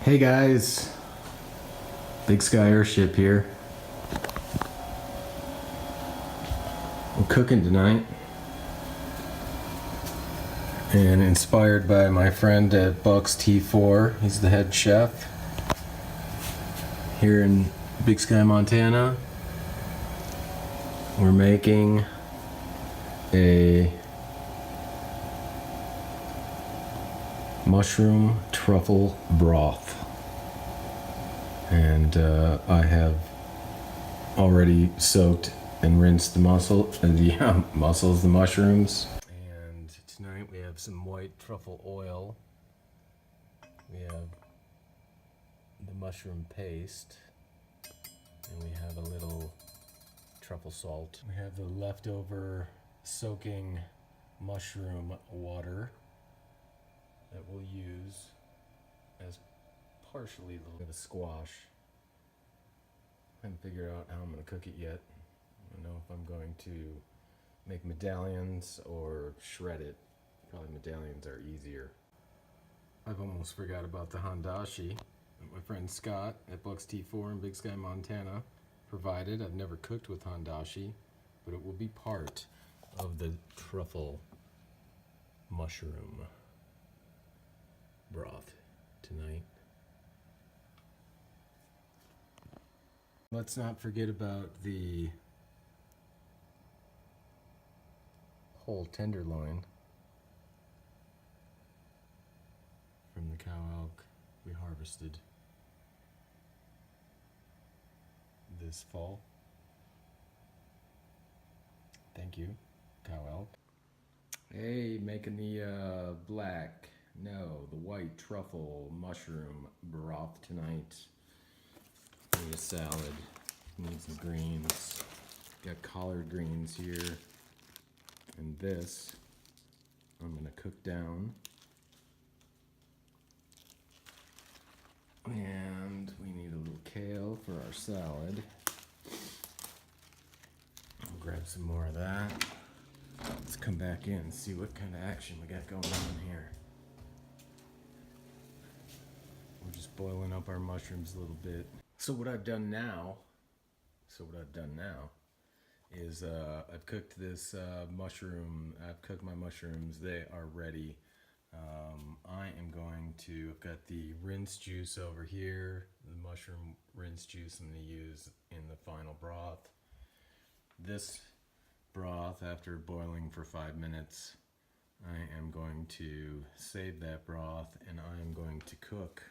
Hey guys, Big Sky Earthship here. I'm cooking tonight and inspired by my friend at Buck's T4. He's the head chef here in Big Sky, Montana. We're making a mushroom truffle broth. And I have already soaked and rinsed the muscles, the mushrooms. And tonight we have some white truffle oil. We have the mushroom paste, and we have a little truffle salt. We have the leftover soaking mushroom water that we'll use as partially the squash. I haven't figured out how I'm going to cook it yet. I don't know if I'm going to make medallions or shred it. Probably medallions are easier. I've almost forgot about the handashi that my friend Scott at Bucks T4 in Big Sky, Montana provided. I've never cooked with handashi, but it will be part of the truffle mushroom broth tonight. Let's not forget about the whole tenderloin from the cow elk we harvested this fall. Thank you, cow elk. Hey, making the the white truffle mushroom broth tonight. Need a salad, need some greens. Got collard greens here. And this, I'm gonna cook down. And we need a little kale for our salad. I'll grab some more of that. Let's come back in and see what kind of action we got going on here. We're just boiling up our mushrooms a little bit. So what I've done now is I've cooked this I've cooked my mushrooms. They are ready. I've got the rinse juice over here, the mushroom rinse juice I'm going to use in the final broth. This broth, after boiling for 5 minutes, I am going to save that broth and I am going to cook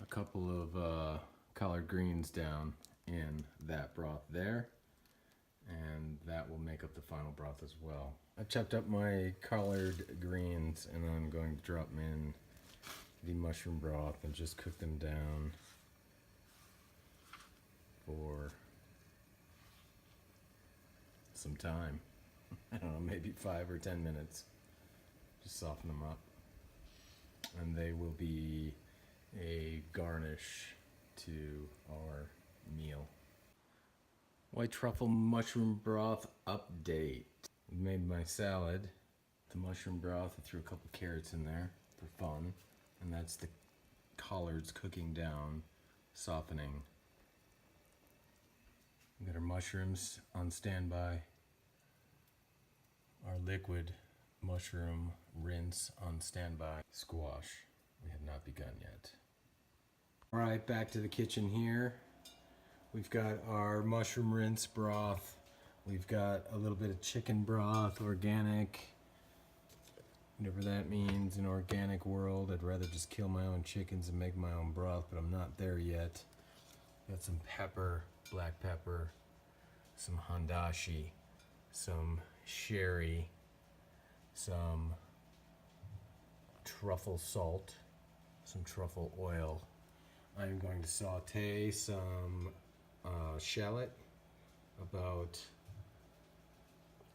a couple of collard greens down in that broth there, and that will make up the final broth as well. I chopped up my collard greens and I'm going to drop them in the mushroom broth and just cook them down for some time. I don't know, maybe 5 or 10 minutes. Just soften them up. And they will be a garnish to our meal. White truffle mushroom broth update. I made my salad, the mushroom broth. I threw a couple carrots in there for fun. And that's the collards cooking down, softening. We got our mushrooms on standby. Our liquid mushroom rinse on standby. Squash, we have not begun yet. All right, back to the kitchen here. We've got our mushroom rinse broth. We've got a little bit of chicken broth, organic, whatever that means in an organic world. I'd rather just kill my own chickens and make my own broth, but I'm not there yet. Got some pepper, black pepper, some handashi, some sherry, some truffle salt, some truffle oil. I'm going to saute some shallot, about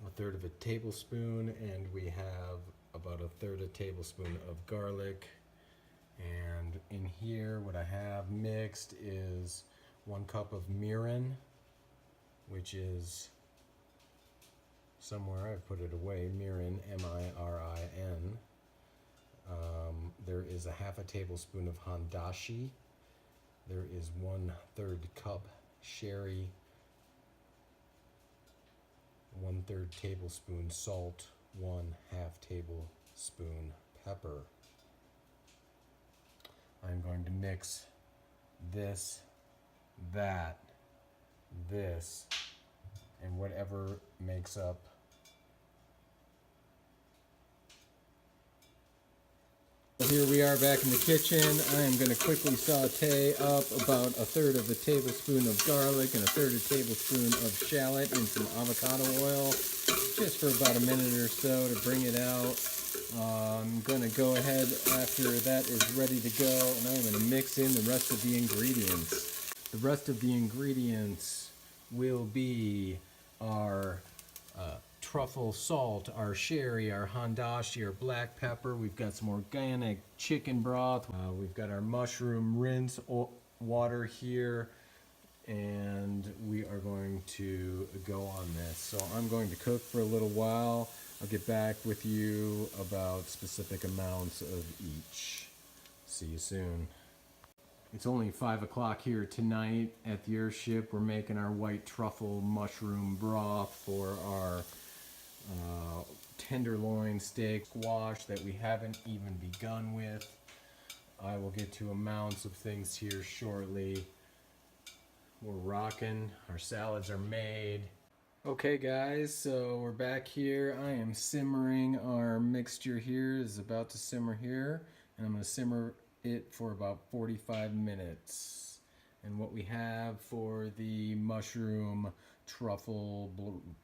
a third of a tablespoon, and we have about a third of a tablespoon of garlic. And in here, what I have mixed is 1 cup of mirin, which is somewhere. I've put it away. Mirin, M-I-R-I-N. There is a half a tablespoon of handashi. There is 1/3 cup sherry, 1/3 tablespoon salt, 1/2 tablespoon pepper. I'm going to mix this, that, this, and whatever makes up Here we are back in the kitchen. I am going to quickly saute up about 1/3 of a tablespoon of garlic and 1/3 of a tablespoon of shallot in some avocado oil, just for about a minute or so to bring it out. I'm going to go ahead after that is ready to go, and I'm going to mix in the rest of the ingredients. The rest of the ingredients will be our truffle salt, our sherry, our handashi, our black pepper. We've got some organic chicken broth. We've got our mushroom rinse water here, and we are going to go on this. So I'm going to cook for a little while. I'll get back with you about specific amounts of each. See you soon. It's only 5 o'clock here tonight at the Earthship. We're making our white truffle mushroom broth for our tenderloin steak squash that we haven't even begun with. I will get to amounts of things here shortly. We're rocking. Our salads are made. Okay guys, so we're back here. I am simmering our mixture here. It's about to simmer here, and I'm going to simmer it for about 45 minutes. And what we have for the mushroom truffle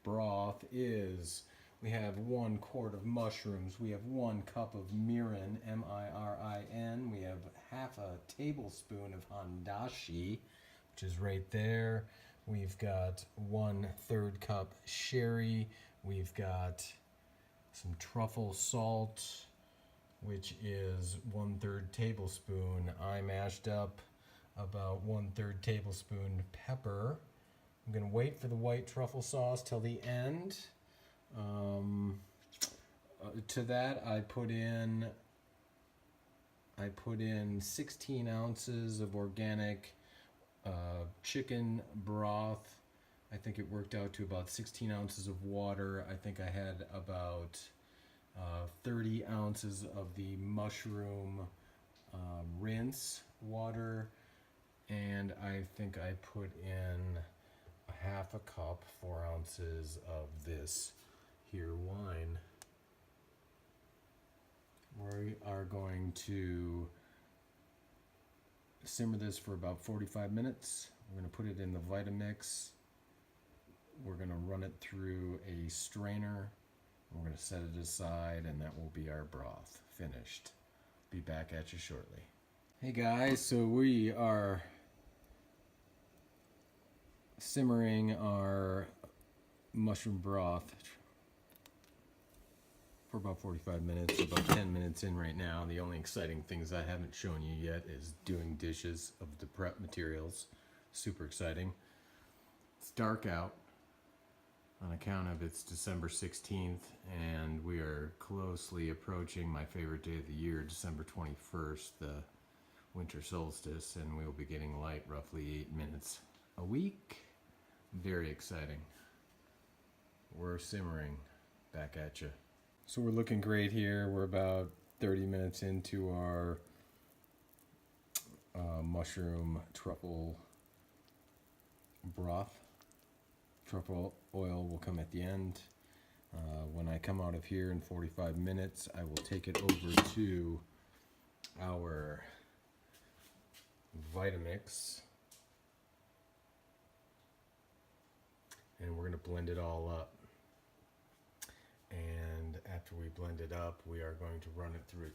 broth is we have 1 quart of mushrooms, we have 1 cup of mirin, M-I-R-I-N, we have 1/2 tablespoon of handashi, which is right there. We've got 1/3 cup sherry, we've got some truffle salt, which is 1/3 tablespoon. I mashed up about 1/3 tablespoon pepper. I'm gonna wait for the white truffle sauce till the end. To that I put in 16 ounces of organic chicken broth. I think it worked out to about 16 ounces of water. I think I had about 30 ounces of the mushroom rinse water, and I think I put in 1/2 cup, 4 ounces of this here wine. We are going to simmer this for about 45 minutes. We're going to put it in the Vitamix. We're going to run it through a strainer. We're going to set it aside, and that will be our broth finished. Be back at you shortly. Hey guys, so we are simmering our mushroom broth for about 45 minutes, about 10 minutes in right now. The only exciting things I haven't shown you yet is doing dishes of the prep materials. Super exciting. It's dark out on account of it's December 16th, and we are closely approaching my favorite day of the year, December 21st, the winter solstice, and we will be getting light roughly 8 minutes a week. Very exciting. We're simmering. Back at you. So we're looking great here. We're about 30 minutes into our mushroom truffle broth. Truffle oil will come at the end. When I come out of here in 45 minutes, I will take it over to our Vitamix, and we're going to blend it all up. And after we blend it up, we are going to run it through,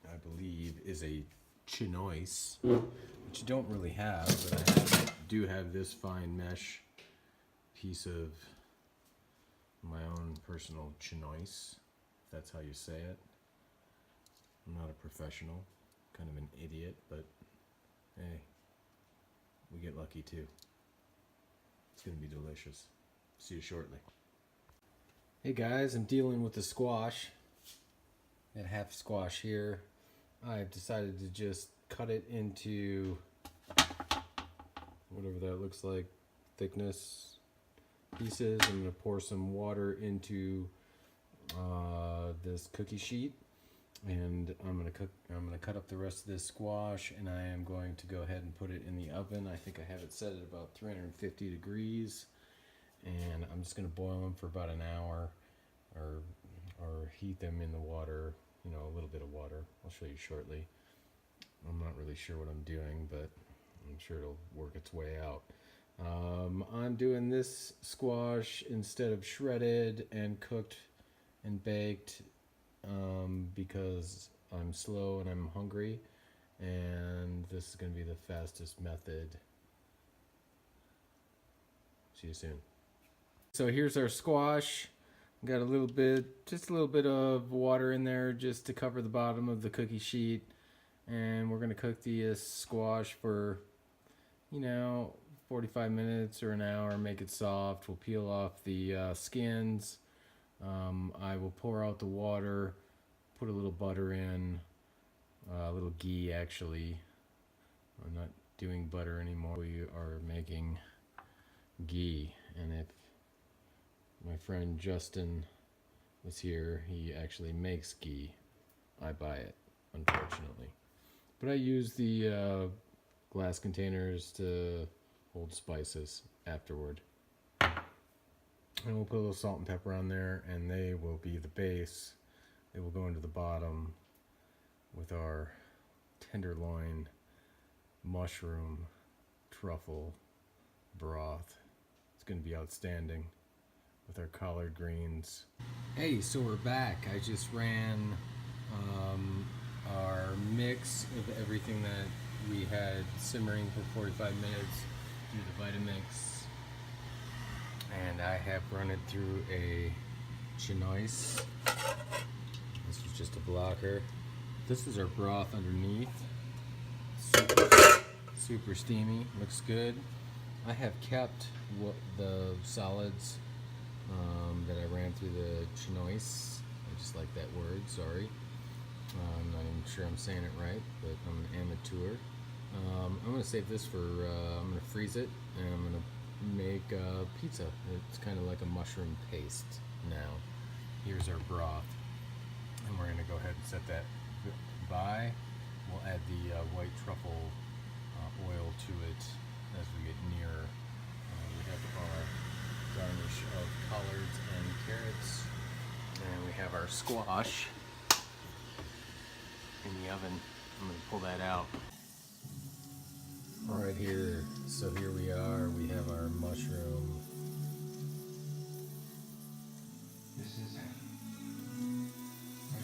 I believe, is a chinoise, which you don't really have, but I do have this fine mesh piece of my own personal chinoise, if that's how you say it. I'm not a professional, kind of an idiot, but hey, we get lucky too. It's going to be delicious. See you shortly. Hey guys, I'm dealing with the squash. Got half squash here. I've decided to just cut it into whatever that looks like, thickness pieces. I'm going to pour some water into this cookie sheet, and I'm going to cut up the rest of this squash, and I am going to go ahead and put it in the oven. I think I have it set at about 350 degrees, and I'm just going to boil them for about an hour, or heat them in the water, a little bit of water. I'll show you shortly. I'm not really sure what I'm doing, but I'm sure it'll work its way out. I'm doing this squash instead of shredded and cooked and baked because I'm slow and I'm hungry, and this is going to be the fastest method. See you soon. So here's our squash. Got just a little bit of water in there just to cover the bottom of the cookie sheet, and we're going to cook the squash for 45 minutes or an hour. Make it soft. We'll peel off the skins. I will pour out the water, put a little butter in, a little ghee actually. I'm not doing butter anymore. We are making ghee, and if my friend Justin was here, he actually makes ghee. I buy it, unfortunately. But I use the glass containers to hold spices afterward. And we'll put a little salt and pepper on there, and they will be the base. They will go into the bottom with our tenderloin mushroom truffle broth. It's going to be outstanding with our collard greens. Hey, so we're back. I just ran our mix of everything that we had simmering for 45 minutes through the Vitamix, and I have run it through a chinoise. This was just a blocker. This is our broth underneath. Super steamy, looks good. I have kept the solids that I ran through the chinoise. I just like that word, sorry. I'm not even sure I'm saying it right, but I'm an amateur. I'm going to save this for, I'm going to freeze it, and I'm going to make pizza. It's kind of like a mushroom paste now. Here's our broth, and we're going to go ahead and set that by. We'll add the white truffle oil to it as we get nearer. We have our garnish of collards and carrots, and we have our squash in the oven. I'm going to pull that out. Alright, so here we are. We have our mushroom.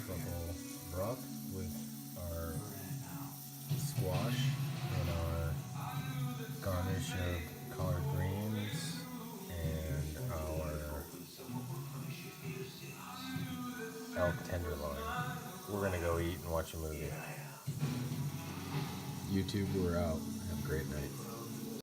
Truffle broth with our squash and our garnish of collard greens and our elk tenderloin. We're gonna go eat and watch a movie. YouTube, we're out. Have a great night.